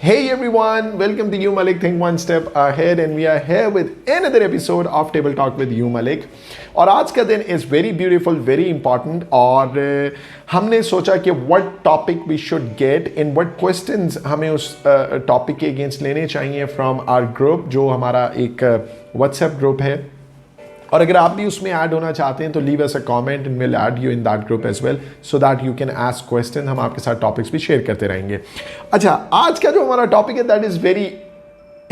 Hey everyone, welcome to You Malik Think One Step Ahead and we are here with another episode of Table Talk with You Malik. और आज का दिन is very beautiful, very important और हमने सोचा कि what topic we should get and what questions हमें उस topic के against लेने चाहिए from our group जो हमारा एक WhatsApp group है. और अगर आप भी उसमें ऐड होना चाहते हैं तो leave us a comment and will add you in that group as well so that you can ask question. हम आपके साथ टॉपिक्स भी शेयर करते रहेंगे. अच्छा, आज का जो हमारा टॉपिक है that is very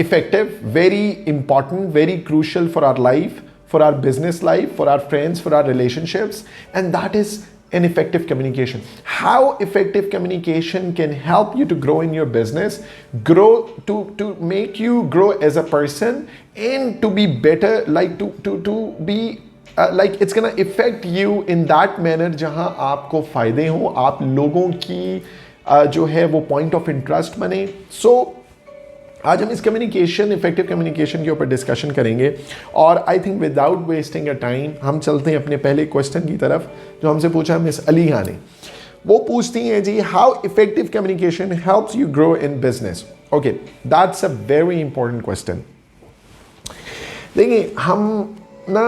effective, very important, very crucial for our life, for our business life, for our friends, for our relationships, and that is an effective communication. How effective communication can help you to grow in your business, grow to make you grow as a person and to be better, like to be like it's gonna affect you in that manner जहाँ आपको फायदे हो, आप लोगों की जो है वो पॉइंट ऑफ इंटरेस्ट बने. सो आज हम इस कम्युनिकेशन, इफेक्टिव कम्युनिकेशन के ऊपर डिस्कशन करेंगे और I think without wasting a time हम चलते हैं अपने पहले क्वेश्चन की तरफ जो हमसे पूछा मिस अलीहा ने. वो पूछती हैं जी, how effective communication helps you grow in business. Okay, that's a very important question. देखिए, हम ना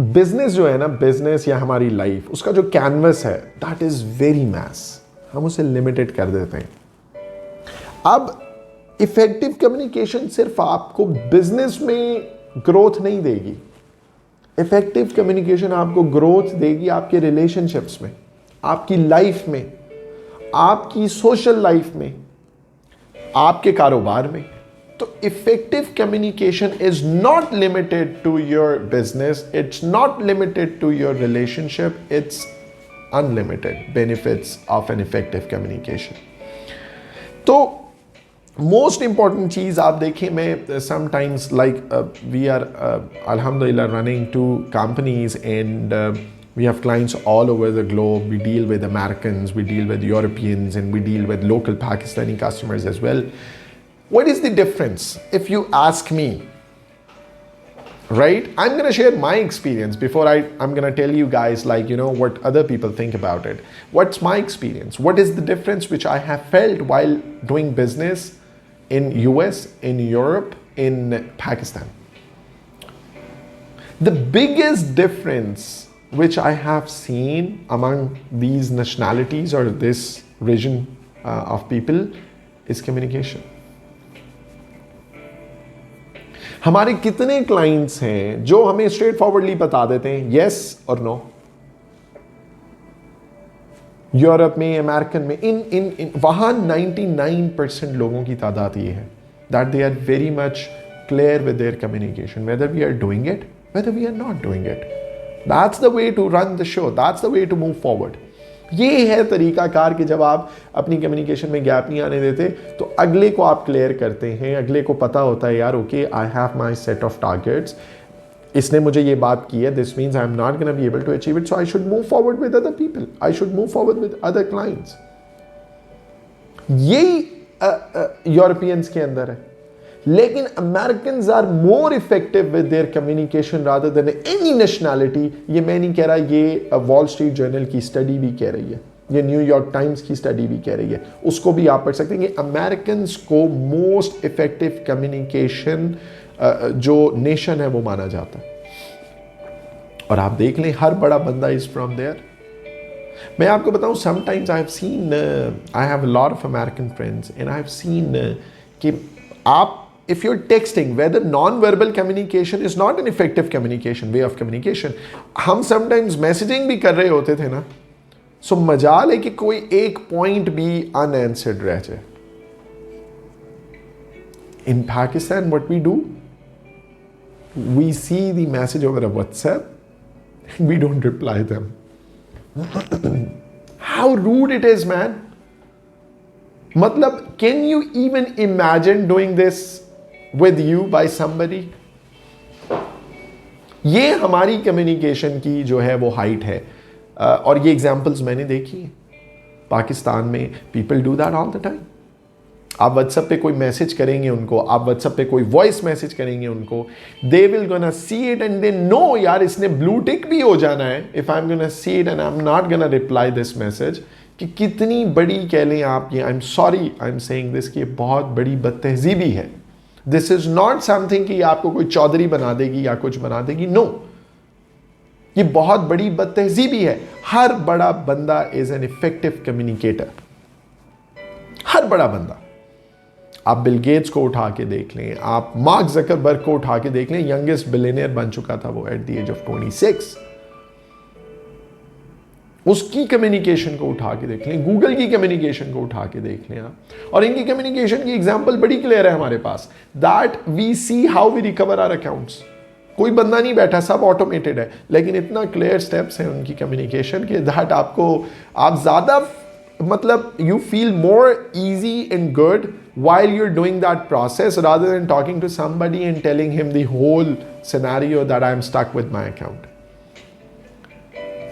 बिजनेस जो है ना, बिजनेस या हमारी लाइफ, उसका जो कैनवस है दैट इज वेरी मैस. हम उसे लिमिटेड कर देते हैं. अब इफेक्टिव कम्युनिकेशन सिर्फ आपको बिजनेस में ग्रोथ नहीं देगी. इफेक्टिव कम्युनिकेशन आपको ग्रोथ देगी आपके रिलेशनशिप्स में, आपकी लाइफ में, आपकी सोशल लाइफ में, आपके कारोबार में. तो effective communication is not limited to your business, it's not limited to your relationship, it's unlimited benefits of an effective communication. तो मोस्ट इंपॉर्टेंट चीज आप देखें, मैं sometimes like we are alhamdulillah running two companies and we have clients all over the globe. We deal with Americans, we deal with Europeans, and we deal with local Pakistani customers as well. What is the difference if you ask me? Right? I'm going to share my experience before I'm going to tell you guys, like, you know, what other people think about it. What's my experience? What is the difference which I have felt while doing business in US, in Europe, in Pakistan? The biggest difference which I have seen among these nationalities or this region of people is communication. हमारे कितने clients हैं जो हमें straight forwardly बता देते हैं yes और no. Europe में, अमेरिकन में, इन वहां 99% लोगों की तादाद ये है that they are very much clear with their communication, whether we are doing it, whether we are not doing it. That's the way to run the show, that's the way to move forward. ये है तरीकाकार कि जब आप अपनी communication में gap नहीं आने देते तो अगले को आप क्लियर करते हैं, अगले को पता होता है यार okay, I have my set of targets, इसने मुझे ये बात की है, this means I am not gonna be able to achieve it, so I should move forward with other people, I should move forward with other clients. यही Europeans के अंदर है. लेकिन Americans are more effective with their communication rather than any nationality. ये मैं नहीं कह रहा, ये वॉल स्ट्रीट जर्नल की स्टडी भी कह रही है, ये न्यूयॉर्क टाइम्स की स्टडी भी कह रही है, उसको भी आप पढ़ सकते हैं कि अमेरिकंस को मोस्ट इफेक्टिव कम्युनिकेशन जो नेशन है वो माना जाता है. और आप देख लें, हर बड़ा बंदा इज फ्रॉम देयर. मैं आपको बताऊं, sometimes I have seen, I have a lot of American friends and I have seen कि आप if you're texting, whether non-verbal communication is not an effective communication, way of communication. हम sometimes messaging भी कर रहे होते थे ना, so मजाल है कि कोई एक point भी unanswered रह जाए. In Pakistan, what we do, we see the message over a WhatsApp, and we don't reply them. How rude it is, man. मतलब, can you even imagine doing this with you by somebody? ये हमारी communication की जो है वो height है. और ये एग्जांपल्स मैंने देखी है पाकिस्तान में. People do that all the time. आप व्हाट्सएप पे कोई मैसेज करेंगे उनको, आप व्हाट्सएप पे कोई वॉइस मैसेज करेंगे उनको, they will gonna see it and they know यार इसने ब्लू टिक भी हो जाना है. If I am gonna see it and I am not gonna reply this message, कि कितनी बड़ी कह लें आप ये, I am sorry I am saying this, कि बहुत बड़ी बदतहजीबी है। दिस इज नॉट समथिंग कि आपको कोई चौधरी बना देगी या कुछ बना देगी, नो, ये बहुत बड़ी बदतहजीबी है। हर बड़ा बंदा इज एन इफेक्टिव कम्युनिकेटर, हर बड़ा बंदा। आप बिल गेट्स को उठा के देख लें, आप मार्क जकरबर्ग को उठा के देख लें, यंगेस्ट बिलियनियर बन चुका था वो एट द एज ऑफ 26। उसकी कम्युनिकेशन को उठा के देख लें, गूगल की कम्युनिकेशन को उठा के देख लें आप, और इनकी कम्युनिकेशन की एग्जांपल बड़ी क्लियर है हमारे पास, that we see how we recover our accounts. कोई बंदा नहीं बैठा, सब ऑटोमेटेड है, लेकिन इतना क्लियर स्टेप्स हैं उनकी कम्युनिकेशन के, दैट आप ज्यादा मतलब you feel more easy and good while you're doing that process rather than talking to somebody and telling him the whole scenario that I'm stuck with my account.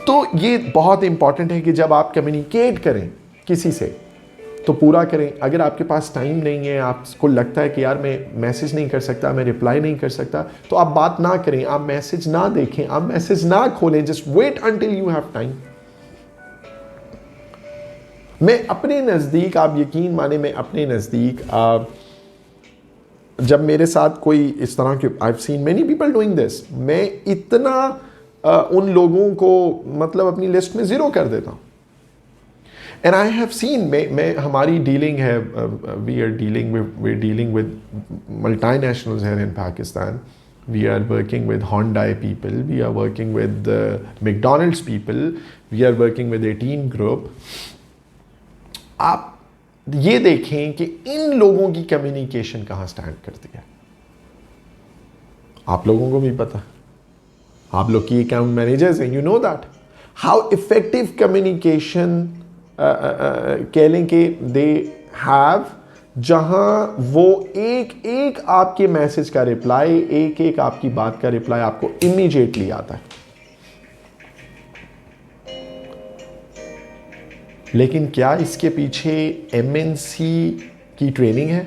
तो ये बहुत important है कि जब आप कम्युनिकेट करें किसी से तो पूरा करें। अगर आपके पास टाइम नहीं है, आपको लगता है कि यार मैं मैसेज नहीं कर सकता, मैं रिप्लाई नहीं कर सकता, तो आप बात ना करें, आप मैसेज ना देखें, आप मैसेज ना खोलें, just wait until you have time. मैं अपने नज़दीक, आप यकीन माने, मैं अपने नज़दीक जब मेरे साथ कोई इस तरह के, I have seen many people doing this, मैं इतना उन लोगों को मतलब अपनी लिस्ट में ज़ीरो कर देता हूँ। एंड आई हैव सीन, मैं हमारी डीलिंग है, we are dealing with multinationals here in Pakistan, we are working with Hyundai people, we are working with McDonald's people, we are working with 18 group। आप ये देखें कि इन लोगों की कम्युनिकेशन कहां स्टैंड करती है। आप लोगों को भी पता, आप लोग की अकाउंट मैनेजर्स हैं, you know that how effective communication कह लें कि दे हैव, जहां वो एक एक आपके मैसेज का रिप्लाई, एक एक आपकी बात का रिप्लाई आपको इमीडिएटली आता है। लेकिन क्या इसके पीछे एमएनसी की ट्रेनिंग है,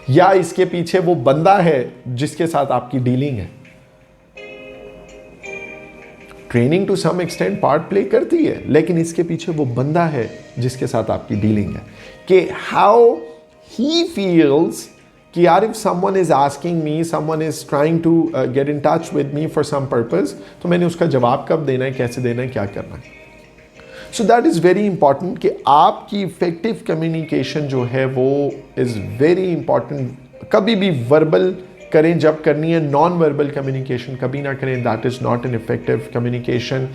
या इसके पीछे वो बंदा है जिसके साथ आपकी डीलिंग है? Training to some extent part play करती है, लेकिन इसके पीछे वो बंदा है जिसके साथ आपकी डीलिंग है, कि हाउ ही फील्स कि यार if someone is asking me, someone is trying to get in touch with me for some purpose, तो मैंने उसका जवाब कब देना है, कैसे देना है, क्या करना है। So that is very important कि आपकी इफेक्टिव कम्युनिकेशन जो है वो इज़ वेरी इंपॉर्टेंट। कभी भी वर्बल करें जब करनी है, नॉन वर्बल कम्युनिकेशन कभी ना करें, that is not an effective communication.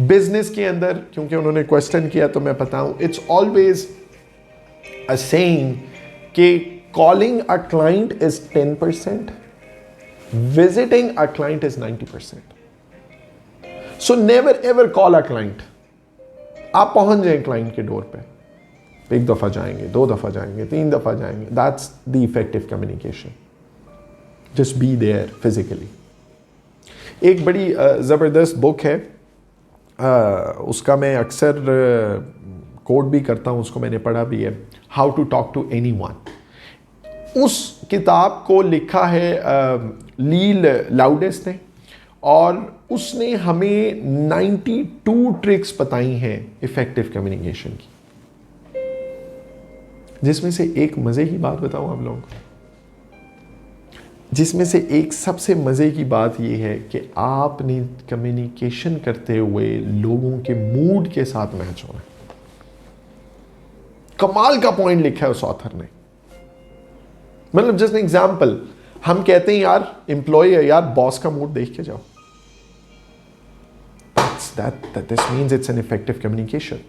Business के अंदर, क्योंकि उन्होंने क्वेश्चन किया तो मैं बताऊं, इट्स ऑलवेज अ सेइंग कि calling a client is 10%, visiting a client is 90%। So never ever call a client. आप पहुंच जाएं क्लाइंट के डोर पे, एक दफा जाएंगे, दो दफा जाएंगे, तीन दफा जाएंगे, that's the effective communication. Just be there physically. एक बड़ी ज़बरदस्त बुक है, उसका मैं अक्सर कोट भी करता हूँ, उसको मैंने पढ़ा भी है, how to talk to anyone. उस किताब को लिखा है लील लाउडेस ने, और उसने हमें 92 ट्रिक्स बताई हैं इफेक्टिव कम्युनिकेशन की, जिसमें से एक मजे की बात बताऊं आप लोगों को, जिसमें से एक सबसे मजे की बात यह है कि आपने कम्युनिकेशन करते हुए लोगों के मूड के साथ मैच होना। कमाल का पॉइंट लिखा है उस ऑथर ने। मतलब जस्ट एग्जाम्पल, हम कहते हैं यार एम्प्लॉय है, यार बॉस का मूड देख के जाओ, this means it's an effective communication।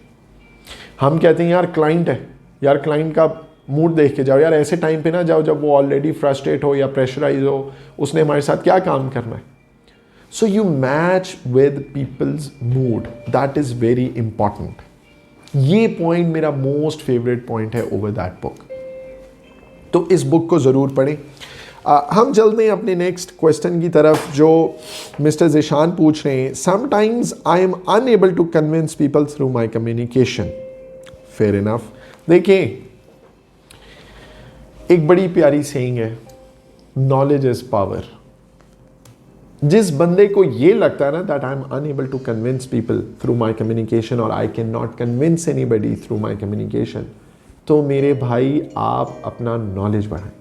हम कहते हैं यार क्लाइंट है, यार क्लाइंट का मूड देख के जाओ, यार ऐसे टाइम पे ना जाओ जब वो ऑलरेडी फ्रस्ट्रेट हो या प्रेशराइज हो, उसने हमारे साथ क्या काम करना है। So you match with people's mood, that is very important. ये पॉइंट मेरा मोस्ट फेवरेट पॉइंट है ओवर दैट बुक, तो इस बुक को ज़रूर पढ़ें। हम चलते हैं अपने नेक्स्ट क्वेश्चन की तरफ, जो मिस्टर ज़िशान पूछ रहे हैं। Sometimes I am unable to convince people through my communication. Fair enough. देखिए, एक बड़ी प्यारी सेइंग है, नॉलेज इज पावर। जिस बंदे को ये लगता है ना that I am unable to convince people through my communication और I can not convince anybody through my communication, तो मेरे भाई आप अपना नॉलेज बढ़ाएं.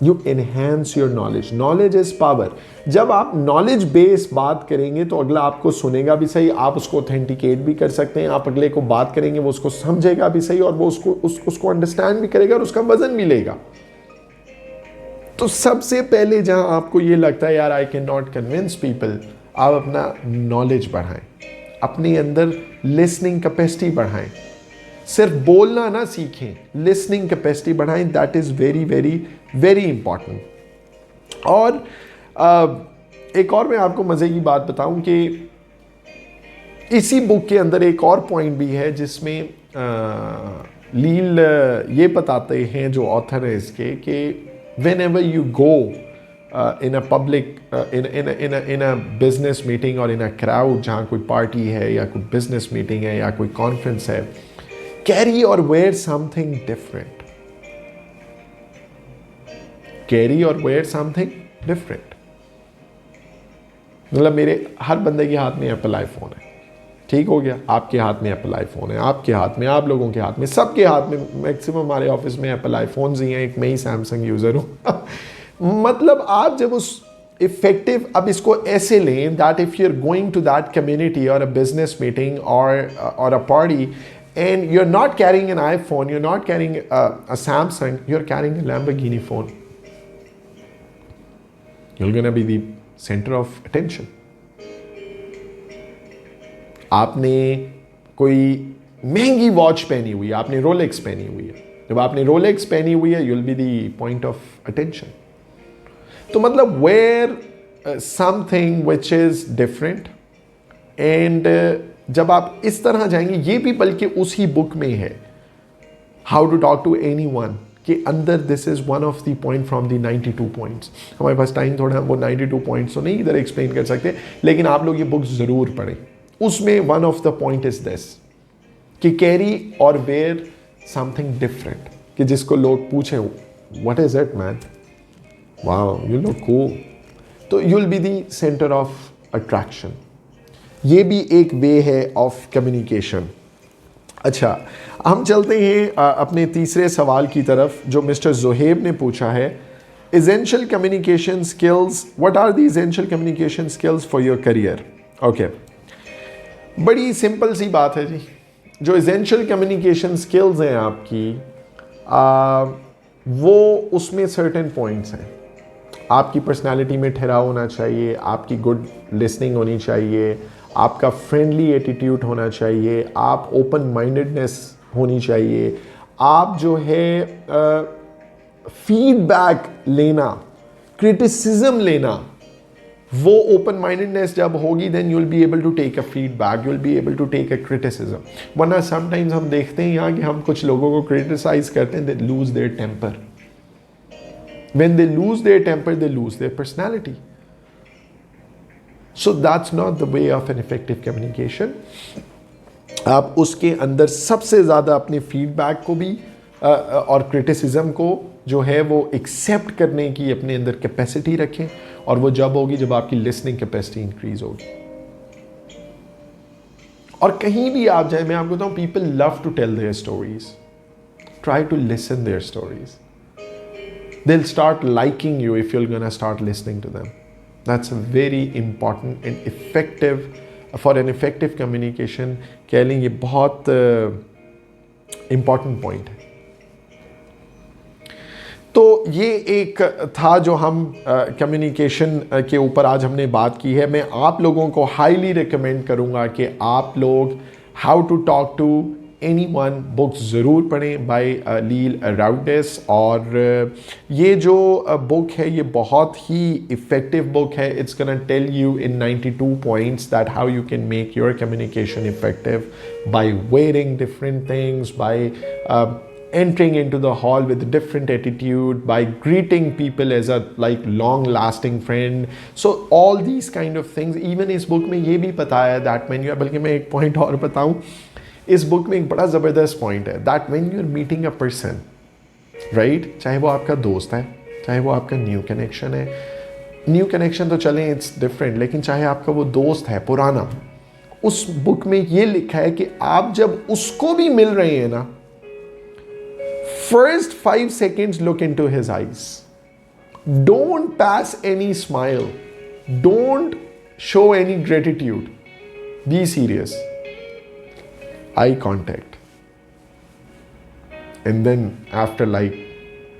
You enhance your knowledge. Knowledge is power. जब आप नॉलेज बेस बात करेंगे तो अगला आपको सुनेगा भी सही, आप उसको ऑथेंटिकेट भी कर सकते हैं. आप अगले को बात करेंगे वो उसको समझेगा भी सही और वो उसको अंडरस्टैंड भी करेगा और उसका वजन भी लेगा. तो सबसे पहले जहां आपको ये लगता है यार आई कैन नॉट कन्विंस पीपल, आप अपना नॉलेज बढ़ाएं, अपने अंदर लिसनिंग कैपेसिटी बढ़ाएं. सिर्फ बोलना ना सीखें, लिसनिंग कैपेसिटी बढ़ाएं. That is very very very important. और एक और मैं आपको मजे की बात बताऊं कि इसी बुक के अंदर एक और पॉइंट भी है जिसमें लील ये बताते हैं जो ऑथर है इसके कि whenever you go in a public in a business meeting और in a crowd जहाँ कोई पार्टी है या कोई business meeting है या कोई conference है, carry or wear something different. Carry or wear something different. मतलब मेरे हर बंदे के हाथ में एप्पल आईफोन है, ठीक हो गया. आपके हाथ में एप्पल आईफोन है, आपके हाथ में, आप लोगों के हाथ में, सबके हाथ में. मैक्सिमम हमारे ऑफिस में एप्पल आईफोन्स ही हैं. एक मैं ही सैमसंग यूज़र हूँ. मतलब आप जब उस इफेक्टिव, अब इसको ऐसे लें that if you are going to that community और अ बिजनेस मीटिंग और a party and you're not carrying an iPhone, you're not carrying a Samsung, you're carrying a Lamborghini phone. You're gonna be the center of attention. आपने कोई महंगी watch पहनी हुई है, आपने Rolex पहनी हुई है. जब आपने रोलेक्स पहनी हुई है, you'll be the point of attention. तो मतलब wear something which is different. And जब आप इस तरह जाएंगे, ये भी बल्कि उसी बुक में है, how to talk to anyone के अंदर. This is one of the point from the 92 points. हमारे पास टाइम थोड़ा, वो 92 पॉइंट्स तो नहीं इधर एक्सप्लेन कर सकते, लेकिन आप लोग ये बुक जरूर पढ़ें. उसमें one of the point is this कि कैरी और वेयर समथिंग डिफरेंट, कि जिसको लोग पूछे what is it man, wow you look cool, तो you will be the centre of attraction. ये भी एक वे है ऑफ कम्युनिकेशन. अच्छा, हम चलते हैं अपने तीसरे सवाल की तरफ जो मिस्टर जोहेब ने पूछा है. Essential communication skills, what are the essential communication skills for your career. Okay, बड़ी सिंपल सी बात है जी. जो एसेंशियल कम्युनिकेशन स्किल्स हैं आपकी, वो उसमें सर्टेन पॉइंट्स हैं. आपकी पर्सनालिटी में ठहराव होना चाहिए, आपकी गुड लिसनिंग होनी चाहिए, आपका फ्रेंडली एटीट्यूड होना चाहिए, आप ओपन माइंडेडनेस होनी चाहिए, आप जो है फीडबैक लेना, क्रिटिसिज्म लेना, वो ओपन माइंडेडनेस जब होगी then you will be able to take a feedback, you will be able to take a criticism. वरना समटाइम्स हम देखते हैं यहाँ कि हम कुछ लोगों को क्रिटिसाइज करते हैं, they lose their temper. When they lose their temper they lose their personality. So that's not the way of an effective communication. आप उसके अंदर सबसे ज़्यादा अपने फीडबैक को भी और क्रिटिसिज्म को जो है वो एक्सेप्ट करने की अपने अंदर कैपेसिटी रखें. और वो जब होगी जब आपकी लिसनिंग कैपेसिटी इंक्रीज होगी. और कहीं भी आप जाए, मैं आपको बताऊं, people love to tell their stories. Try to listen their stories. They will start liking you if you are gonna start listening to them. That's a very important and effective for an effective communication. कह लें ये बहुत important point है. तो ये एक था जो हम कम्युनिकेशन के ऊपर आज हमने बात की है. मैं आप लोगों को हाईली रिकमेंड करूंगा कि आप लोग how to talk to anyone books ज़रूर पढ़ें बाय लील राउडेस. और ये जो बुक है ये बहुत ही इफ़ेक्टिव बुक है. It's gonna tell you in 92 points that how you can make your communication effective by wearing different things, by entering into the hall with a different attitude, by greeting people as a like long lasting friend. So all these kind of things, even इस book में ये भी बताया that when you are, बल्कि मैं एक point और बताऊँ, इस book में एक बड़ा ज़बरदस्त point है that when you are meeting a person, right, चाहे वो आपका दोस्त है, चाहे वो आपका न्यू कनेक्शन है, न्यू कनेक्शन तो चलें, इट्स डिफरेंट, लेकिन चाहे आपका वो दोस्त है पुराना, उस बुक में ये लिखा है कि आप जब उसको भी मिल रहे हैं ना, first 5 seconds look into his eyes. Don't pass any smile. Don't show any gratitude. Be serious. Eye contact. And then after like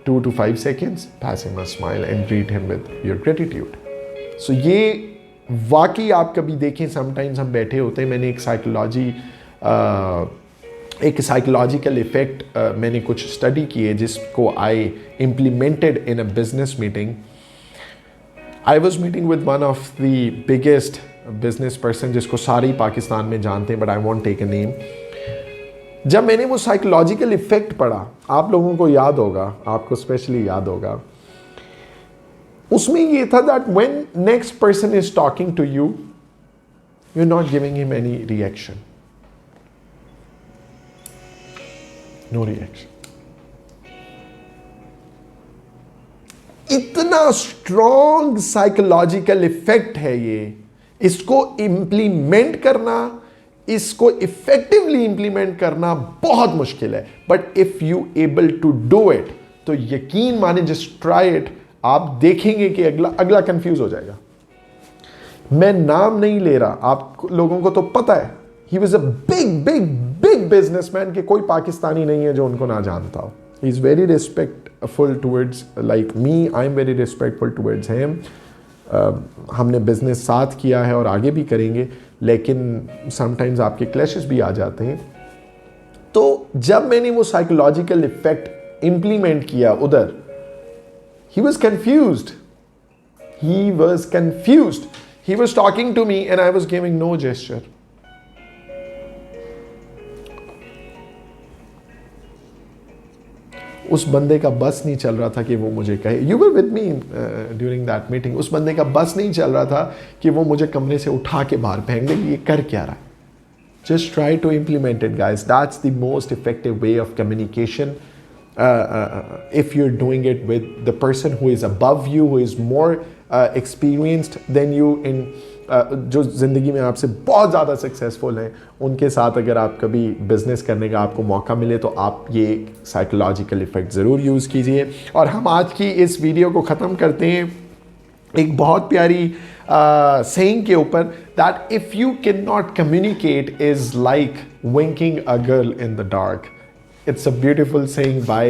2 to 5 seconds, pass him a smile and greet him with your gratitude. So ये वाकई आप कभी देखें, sometimes हम बैठे होते हैं, मैंने एक साइकोलॉजिकल इफेक्ट मैंने कुछ स्टडी किए जिसको I implemented in a business meeting. I was meeting with one of the biggest business person जिसको सारे ही पाकिस्तान में जानते हैं, but I won't take a name. जब मैंने वो साइकोलॉजिकल इफेक्ट पढ़ा, आप लोगों को याद होगा, आपको स्पेशली याद होगा, उसमें ये था that when next person is talking to you, you are not giving him any reaction. No reaction. इतना स्ट्रॉन्ग साइकोलॉजिकल इफेक्ट है ये. इसको इंप्लीमेंट करना, इसको इफेक्टिवली इंप्लीमेंट करना बहुत मुश्किल है, but if you able to do it, तो यकीन माने, जस्ट ट्राई इट, आप देखेंगे कि अगला कंफ्यूज हो जाएगा. मैं नाम नहीं ले रहा, आप लोगों को तो पता है, he was a big big big businessman, कि कोई पाकिस्तानी नहीं है जो उनको ना जानता हो. He is very respectful towards like me, I am very respectful towards him. हमने बिजनेस साथ किया है और आगे भी करेंगे, लेकिन समटाइम्स आपके क्लैशेस भी आ जाते हैं. तो जब मैंने वो साइकोलॉजिकल इफेक्ट इंप्लीमेंट किया उधर, he was confused. He was talking to me and I was giving no gesture. उस बंदे का बस नहीं चल रहा था कि वो मुझे कहे, you were with me during that meeting. उस बंदे का बस नहीं चल रहा था कि वो मुझे कमरे से उठा के बाहर फेंक दे, ये कर क्या रहा है. Just try to implement it, guys. That's the most effective way of communication. If you're doing it with the person who is above you, who is more experienced than you in जो ज़िंदगी में आपसे बहुत ज़्यादा successful हैं, उनके साथ अगर आप कभी बिजनेस करने का आपको मौका मिले, तो आप ये साइकोलॉजिकल इफेक्ट ज़रूर यूज़ कीजिए. और हम आज की इस वीडियो को ख़त्म करते हैं एक बहुत प्यारी saying के ऊपर, that if you cannot communicate is like winking a girl in the dark. It's a beautiful saying by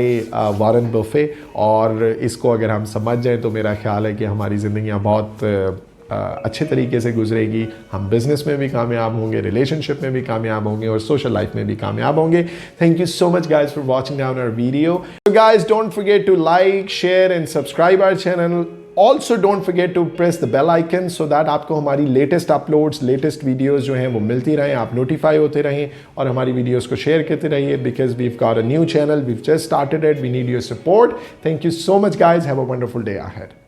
Warren Buffett. और इसको अगर हम समझ जाएं तो मेरा ख्याल है कि हमारी ज़िंदगियाँ बहुत अच्छे तरीके से गुजरेगी. हम बिजनेस में भी कामयाब होंगे, रिलेशनशिप में भी कामयाब होंगे, और सोशल लाइफ में भी कामयाब होंगे. Thank you so much guys for watching down our video. Guys don't forget to like, share and subscribe our channel. Also don't forget to press the bell icon so that आपको हमारी latest uploads, latest videos जो हैं वो मिलती रहें, आप notify होते रहें, और हमारी वीडियोस को शेयर करते रहिए, because we've got a new channel, we've just started it, we need your support. Thank you so much guys, have a wonderful day ahead.